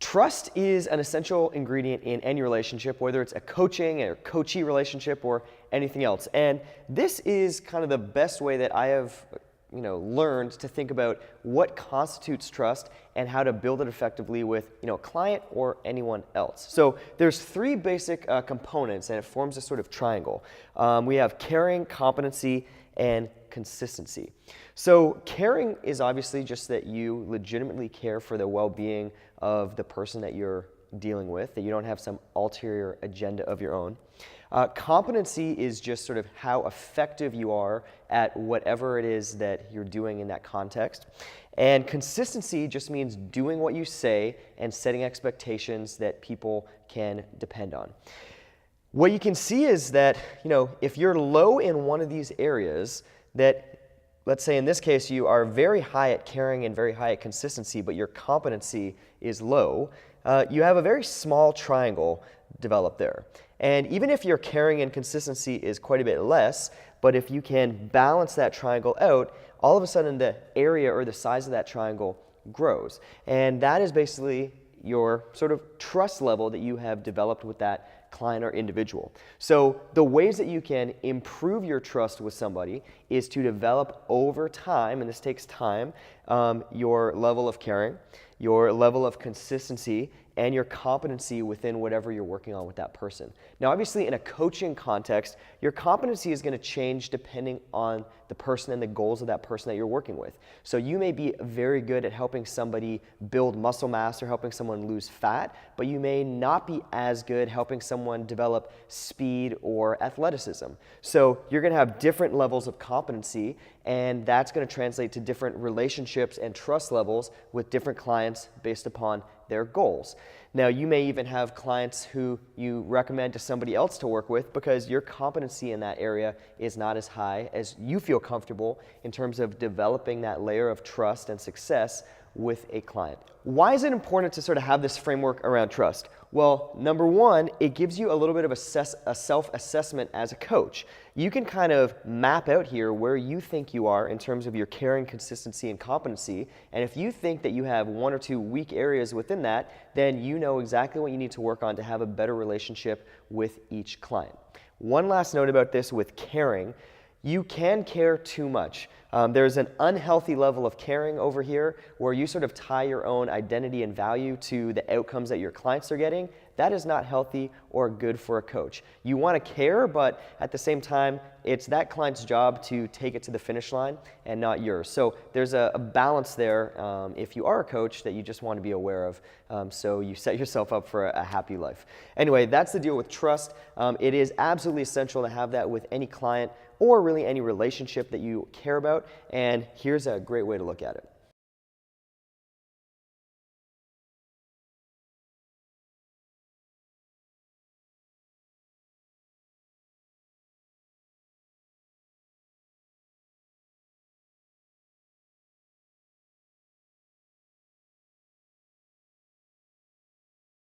Trust is an essential ingredient in any relationship, whether it's a coaching or coachee relationship or anything else. And this is kind of the best way that I have learned to think about what constitutes trust and how to build it effectively with a client or anyone else. So there's three basic components, and it forms a sort of triangle. We have caring, competency, and consistency. So caring is obviously just that you legitimately care for the well-being of the person that you're dealing with, that you don't have some ulterior agenda of your own. Competency is just sort of how effective you are at whatever it is that you're doing in that context. And consistency just means doing what you say and setting expectations that people can depend on. What you can see is that, if you're low in one of these areas, that let's say in this case you are very high at caring and very high at consistency, but your competency is low, you have a very small triangle developed there. And even if your caring and consistency is quite a bit less, but if you can balance that triangle out, all of a sudden the area or the size of that triangle grows. And that is basically your sort of trust level that you have developed with that client or individual. So the ways that you can improve your trust with somebody is to develop over time, and this takes time, your level of caring, your level of consistency, and your competency within whatever you're working on with that person. Now, obviously, in a coaching context, your competency is going to change depending on the person and the goals of that person that you're working with. So you may be very good at helping somebody build muscle mass or helping someone lose fat, but you may not be as good helping someone develop speed or athleticism. So you're going to have different levels of competency, and that's going to translate to different relationships and trust levels with different clients based upon their goals. Now, you may even have clients who you recommend to somebody else to work with because your competency in that area is not as high as you feel comfortable in terms of developing that layer of trust and success with a client. Why is it important to sort of have this framework around trust? Well, number one, it gives you a little bit of a self-assessment as a coach. You can kind of map out here where you think you are in terms of your caring, consistency, and competency. And if you think that you have one or two weak areas within that, then you know exactly what you need to work on to have a better relationship with each client. One last note about this with caring. You can care too much. There's an unhealthy level of caring over here where you sort of tie your own identity and value to the outcomes that your clients are getting. That is not healthy or good for a coach. You want to care, but at the same time, it's that client's job to take it to the finish line and not yours. So there's a balance there if you are a coach that you just want to be aware of, so you set yourself up for a happy life. Anyway, that's the deal with trust. It is absolutely essential to have that with any client or really any relationship that you care about, and here's a great way to look at it.